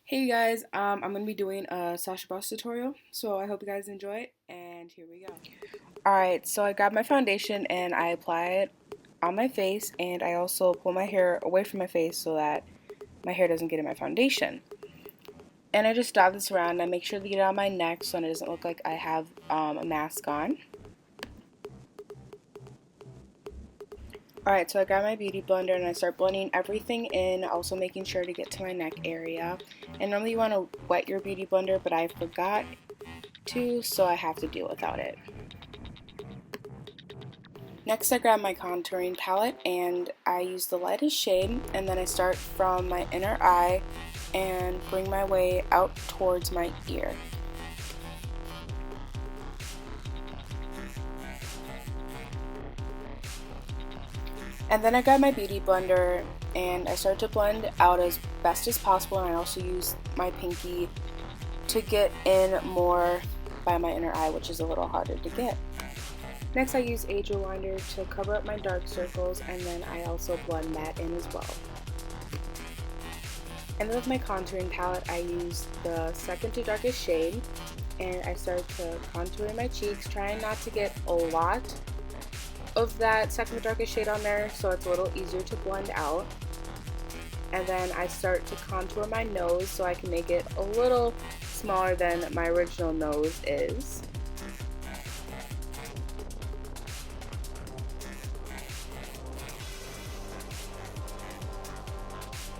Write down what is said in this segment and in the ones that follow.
Hey guys, I'm going to be doing a Sasha tutorial, so I hope you guys enjoy it, and here we go. Alright, so I grab my foundation and I apply it on my face, and I also pull my hair away from my face so that my hair doesn't get in my foundation. And I just dab this around and I make sure to get it on my neck so it doesn't look like I have a mask on. Alright, so I grab my beauty blender and I start blending everything in, also making sure to get to my neck area. And normally you want to wet your beauty blender, but I forgot to, so I have to deal without it. Next I grab my contouring palette and I use the lightest shade, and then I start from my inner eye and bring my way out towards my ear. And then I grab my beauty blender and I start to blend out as best as possible, and I also use my pinky to get in more by my inner eye, which is a little harder to get. Next I use age rewinder to cover up my dark circles, and then I also blend that in as well. And then with my contouring palette I use the second to darkest shade and I start to contour my cheeks, trying not to get a lot of that second to darkest shade on there so it's a little easier to blend out. And then I start to contour my nose so I can make it a little smaller than my original nose is.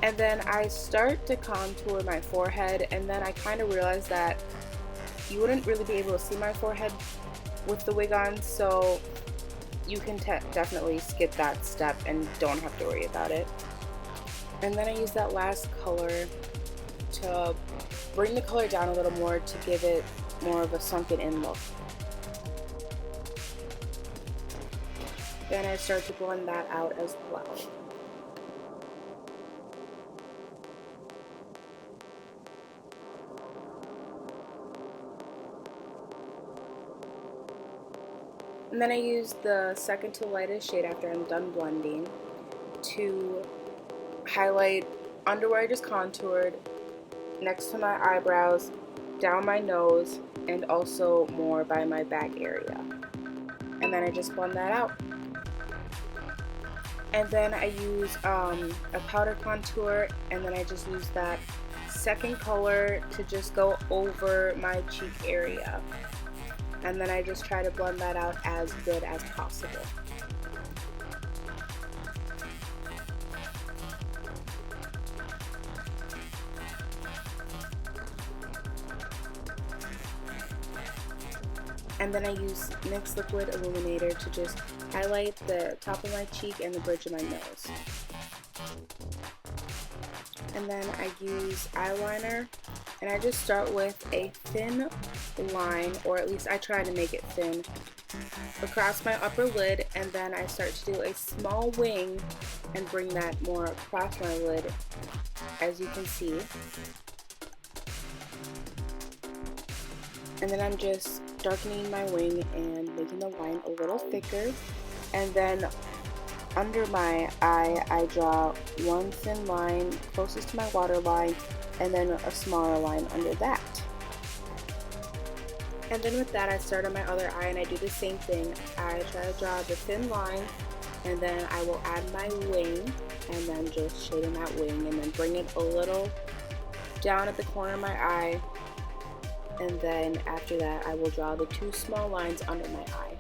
And then I start to contour my forehead, and then I kind of realized that you wouldn't really be able to see my forehead with the wig on, so you can definitely skip that step and don't have to worry about it. And then I use that last color to bring the color down a little more to give it more of a sunken in look. Then I start to blend that out as well. And then I use the second to lightest shade after I'm done blending to highlight under where I just contoured, next to my eyebrows, down my nose, and also more by my back area. And then I just blend that out. And then I use a powder contour, and then I just use that second color to just go over my cheek area. And then I just try to blend that out as good as possible. And then I use NYX Liquid Illuminator to just highlight the top of my cheek and the bridge of my nose. And then I use eyeliner, and I just start with a thin line, or at least I try to make it thin, across my upper lid, and then I start to do a small wing and bring that more across my lid, as you can see. And then I'm just darkening my wing and making the line a little thicker, and then under my eye I draw one thin line closest to my waterline and then a smaller line under that. And then with that I start on my other eye and I do the same thing. I try to draw the thin line, and then I will add my wing and then just shade in that wing, and then bring it a little down at the corner of my eye, and then after that I will draw the two small lines under my eye.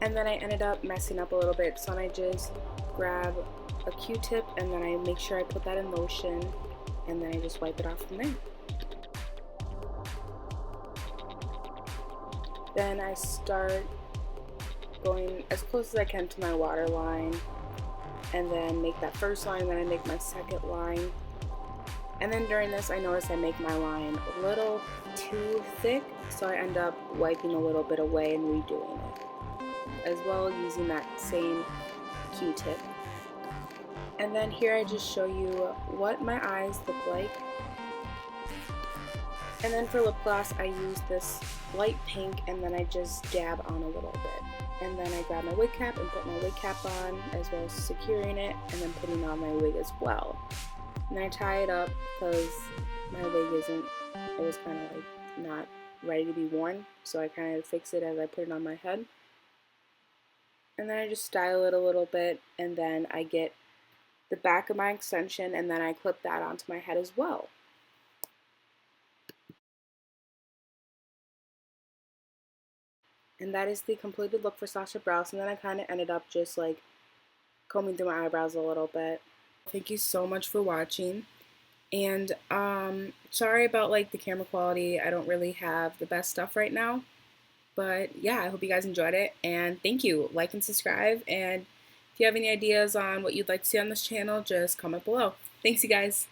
And then I ended up messing up a little bit, so I just grab a Q-tip and then I make sure I put that in lotion, and then I just wipe it off from there. Then I start going as close as I can to my waterline, and then make that first line, and then I make my second line. And then during this I notice I make my line a little too thick, so I end up wiping a little bit away and redoing it, as well using that same Q-tip. And then here I just show you what my eyes look like. And then for lip gloss I use this light pink, and then I just dab on a little bit. And then I grab my wig cap and put my wig cap on, as well as securing it and then putting on my wig as well. And I tie it up because my wig it was kind of like not ready to be worn, so I kind of fix it as I put it on my head. And then I just style it a little bit, and then I get the back of my extension and then I clip that onto my head as well. And that is the completed look for Sasha Brows, and then I kind of ended up just like combing through my eyebrows a little bit. Thank you so much for watching. And sorry about like the camera quality. I don't really have the best stuff right now. But yeah, I hope you guys enjoyed it, and thank you. Like and subscribe, and if you have any ideas on what you'd like to see on this channel, just comment below. Thanks, you guys.